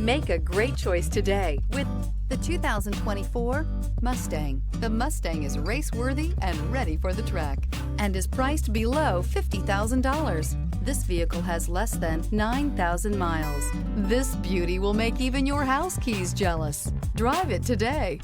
Make a great choice today with the 2024 Mustang. The Mustang is race-worthy and ready for the track and is priced below $50,000. This vehicle has less than 9,000 miles. This beauty will make even your house keys jealous. Drive it today.